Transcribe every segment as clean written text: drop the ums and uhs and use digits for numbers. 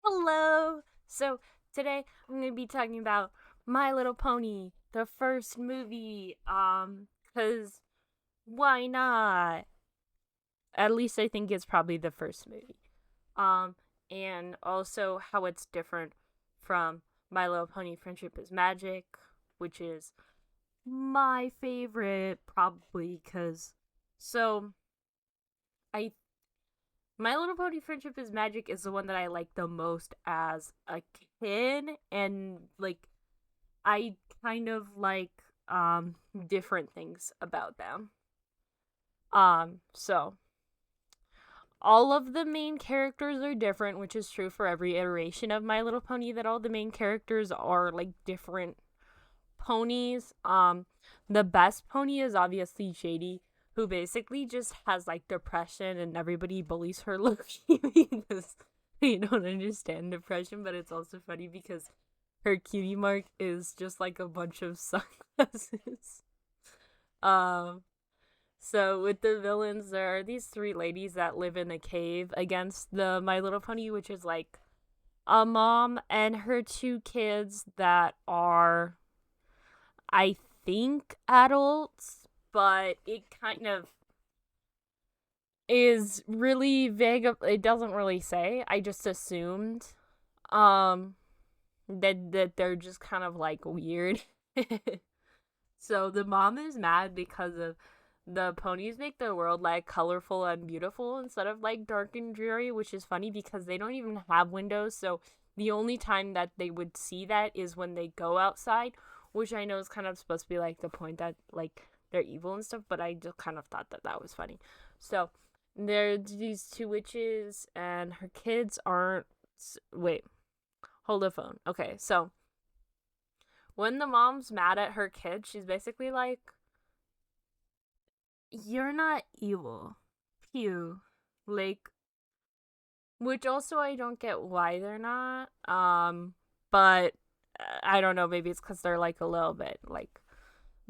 Hello! So, today I'm going to be talking about My Little Pony, the first movie. Cause why not? At least I think it's probably the first movie. Um, and also how it's different from My Little Pony Friendship is Magic, which is my favorite, probably, so, I My Little Pony Friendship is Magic is the one that I like the most as a kid, and like I kind of like different things about them. So all of the main characters are different, which is true for every iteration of My Little Pony, that all the main characters are like different ponies. The best pony is obviously Shady, who basically just has like depression and everybody bullies her because they don't understand depression, but it's also funny because her cutie mark is just like a bunch of sunglasses. um so with the villains, there are these three ladies that live in a cave against the My Little Pony, which is like a mom and her two kids that are, I think, adults, but it kind of is really vague. It doesn't really say. I just assumed um that they're just kind of like weird. So the mom is mad because of the ponies make the world like colorful and beautiful instead of like dark and dreary, which is funny because they don't even have windows. So the only time that they would see that is when they go outside, which I know is kind of supposed to be like the point that like they're evil and stuff, but I just kind of thought that that was funny. So there's these two witches and her kids aren't. Wait, hold the phone. Okay, so when the mom's mad at her kid, she's basically like, "You're not evil." Pew. Like, which also I don't get why they're not. But I don't know, maybe it's cuz they're like a little bit like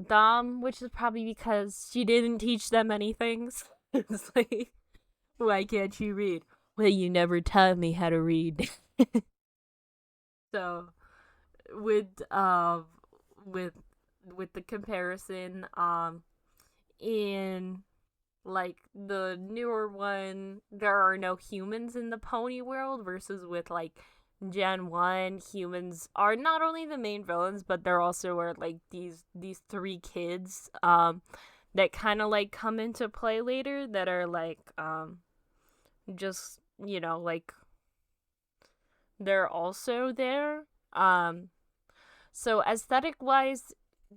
dumb, which is probably because she didn't teach them anything. It's like, why can't you read? Well, you never taught me how to read. So, with with with the comparison in like the newer one, there are no humans in the pony world, versus with like Gen 1, humans are not only the main villains, but there also are like these three kids that kind of like come into play later, that are like just, like they're also there. So aesthetic wise,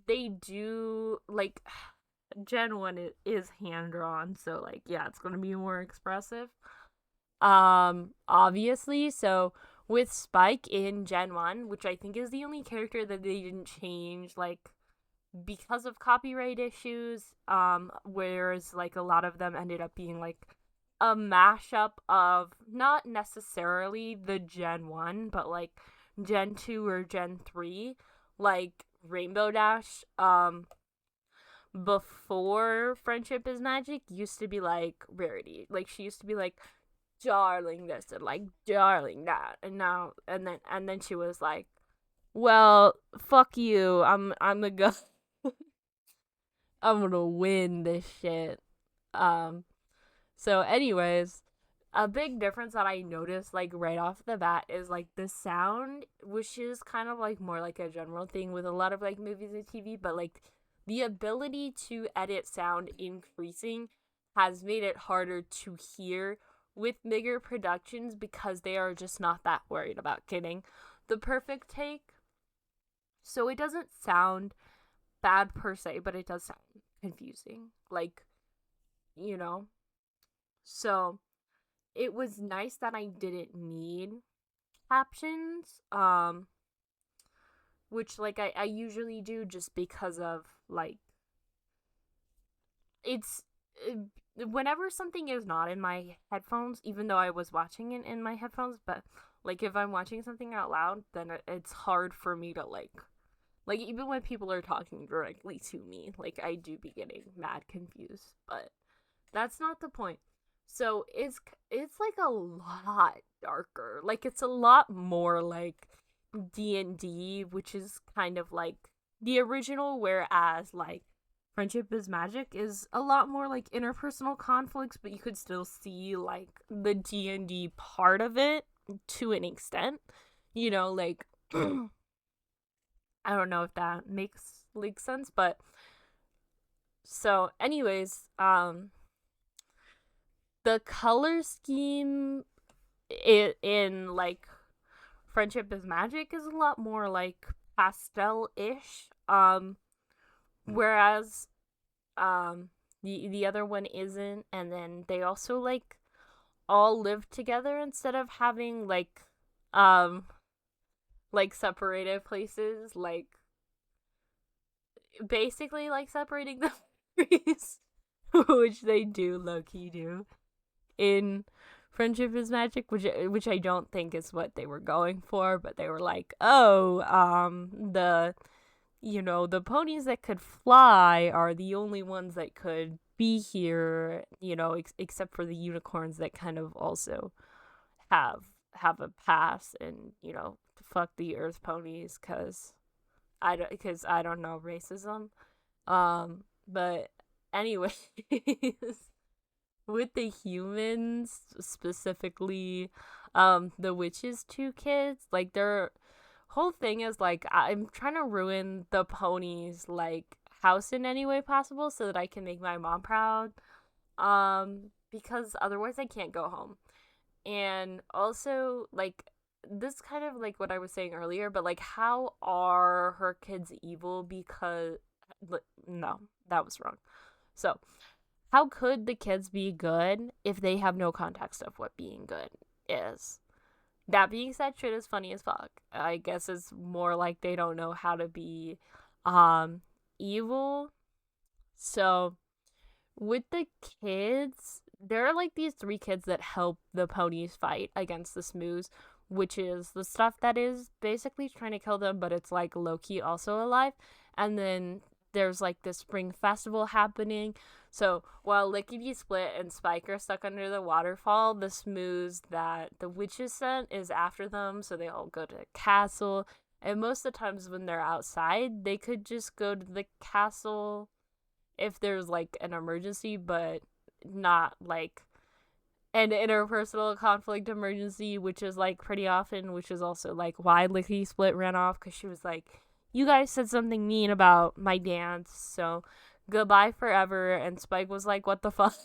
they do like Gen 1 is hand drawn, so like yeah, it's going to be more expressive. Obviously, so with Spike in Gen 1, which I think is the only character that they didn't change like because of copyright issues, whereas like a lot of them ended up being like a mashup of not necessarily the Gen 1, but like Gen 2 or Gen 3, like Rainbow Dash, before Friendship is Magic used to be like Rarity. Like she used to be like darling this and like darling that. And now and then she was like, "Well, fuck you. I'm gonna go I'm gonna win this shit." Um so anyways, a big difference that I noticed like right off the bat is like the sound, which is kind of like more like a general thing with a lot of like movies and TV, but like the ability to edit sound increasing has made it harder to hear with bigger productions because they are just not that worried about getting the perfect take. So it doesn't sound bad per se, but it does sound confusing. Like, you know? So it was nice that I didn't need captions, which like I usually do just because of like it's whenever something is not in my headphones, even though I was watching it in my headphones, but like if I'm watching something out loud, then it's hard for me to like even when people are talking directly to me, like I do be getting mad confused, but that's not the point. So it's like a lot darker. Like it's a lot more like D&D, which is kind of like the original, whereas like Friendship is Magic is a lot more like interpersonal conflicts, but you could still see like the D&D part of it to an extent. Like I don't know if that makes like sense, but so anyways, the color scheme in like Friendship is Magic is a lot more like pastel-ish, whereas the other one isn't. And then they also like all live together instead of having um like separated places, like basically like separating the trees, which they do low-key do in Friendship is Magic, which I don't think is what they were going for, but they were like, oh, the ponies that could fly are the only ones that could be here, except for the unicorns that kind of also have a pass, and fuck the earth ponies, because I don't know racism. But anyways, with the humans specifically, the witches' two kids, like their whole thing is like I'm trying to ruin the ponies like house in any way possible so that I can make my mom proud. Because otherwise I can't go home. And also like this kind of like what I was saying earlier, but like how are her kids evil? Because no, that was wrong. So how could the kids be good if they have no context of what being good is? That being said, shit is funny as fuck. I guess it's more like they don't know how to be um evil. So with the kids, there are like these three kids that help the ponies fight against the Smooths, which is the stuff that is basically trying to kill them, but it's like low key also alive. And then there's like this spring festival happening. So while Lickety Split and Spike are stuck under the waterfall, the Smooths that the witches sent is after them. So they all go to the castle. And most of the times when they're outside, they could just go to the castle if there's like an emergency, but not like an interpersonal conflict emergency, which is like pretty often, which is also like why Lickety Split ran off, because she was like, you guys said something mean about my dance, so goodbye forever. And Spike was like, what the fuck?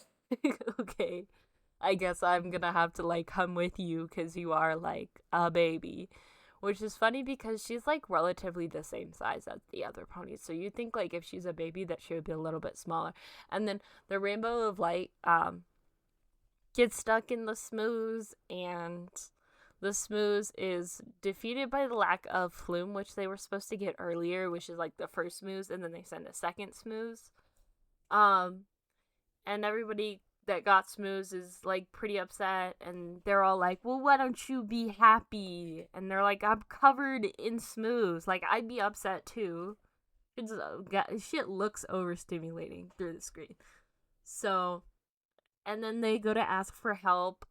Okay, I guess I'm gonna have to like come with you because you are like a baby. Which is funny because she's like relatively the same size as the other ponies. So you'd think like if she's a baby that she would be a little bit smaller. And then the Rainbow of Light gets stuck in the Smooths, and the Smooths is defeated by the lack of Flume, which they were supposed to get earlier, which is like the first Smooths, and then they send a second Smooths. And everybody that got Smooths is like pretty upset, and they're all like, well, why don't you be happy? And they're like, I'm covered in Smooths. Like, I'd be upset too. Shit looks overstimulating through the screen. So, and then they go to ask for help,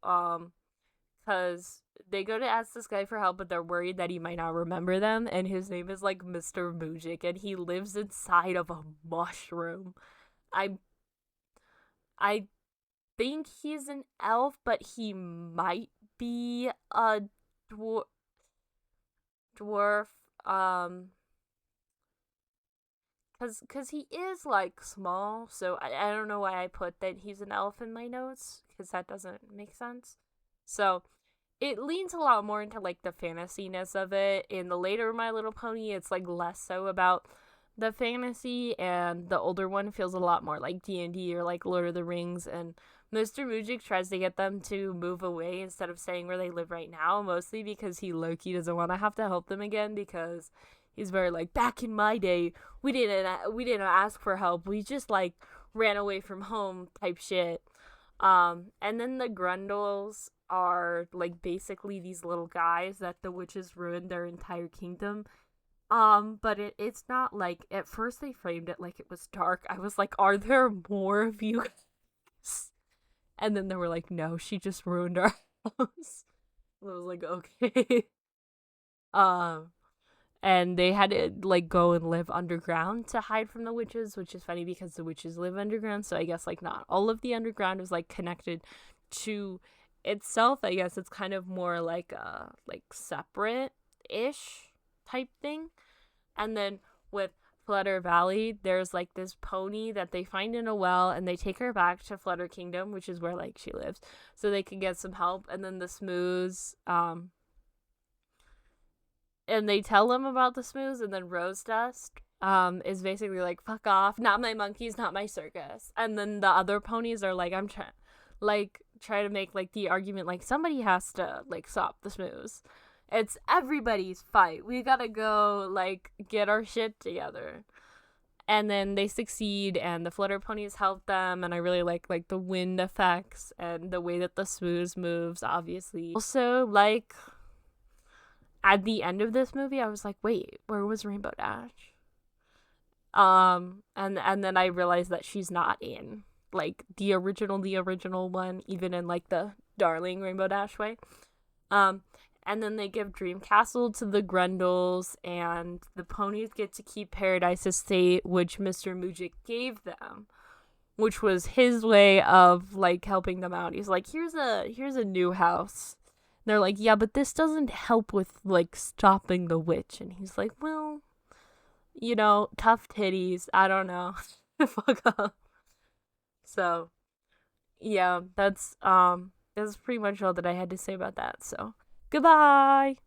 because they go to ask this guy for help, but they're worried that he might not remember them, and his name is like Mr. Mujik, and he lives inside of a mushroom. I I think he's an elf, but he might be a dwarf. Cause he is like small, so I don't know why I put that he's an elf in my notes, because that doesn't make sense. So it leans a lot more into like the fantasy-ness of it. In the later My Little Pony, it's like less so about the fantasy, and the older one feels a lot more like D&D or like Lord of the Rings. And Mr. Mujik tries to get them to move away instead of staying where they live right now, mostly because he low-key doesn't want to have to help them again, because he's very like, back in my day, we didn't ask for help, we just like ran away from home type shit. And then the Grundles are like basically these little guys that the witches ruined their entire kingdom. But it's not like, at first they framed it like it was dark. I was like, are there more of you guys? And then they were like, no, she just ruined our house. I was like, okay. um and they had to like go and live underground to hide from the witches, which is funny because the witches live underground, so I guess like not all of the underground is like connected to itself. I guess it's kind of more like a like separate ish type thing. And then with Flutter Valley, there's like this pony that they find in a well, and they take her back to Flutter Kingdom, which is where like she lives, so they can get some help. And then the Smooths, and they tell them about the Smooths, and then Rose Dust, is basically like, fuck off, not my monkeys, not my circus. And then the other ponies are like, I'm trying, like, try to make like the argument like somebody has to like stop the Smooths. It's everybody's fight. We gotta go like get our shit together. And then they succeed, and the Flutter ponies help them, and I really like the wind effects and the way that the Smooths moves, obviously. Also, like, at the end of this movie, I was like, wait, where was Rainbow Dash? And then I realized that she's not in like the original one, even in like the darling Rainbow Dash way. And then they give Dream Castle to the Grendels, and the ponies get to keep Paradise Estate, which Mr. Mujik gave them, which was his way of like helping them out. He's like, here's a new house. And they're like, yeah, but this doesn't help with like stopping the witch. And he's like, well, you know, tough titties. I don't know. Fuck up. So yeah, that's pretty much all that I had to say about that. So goodbye.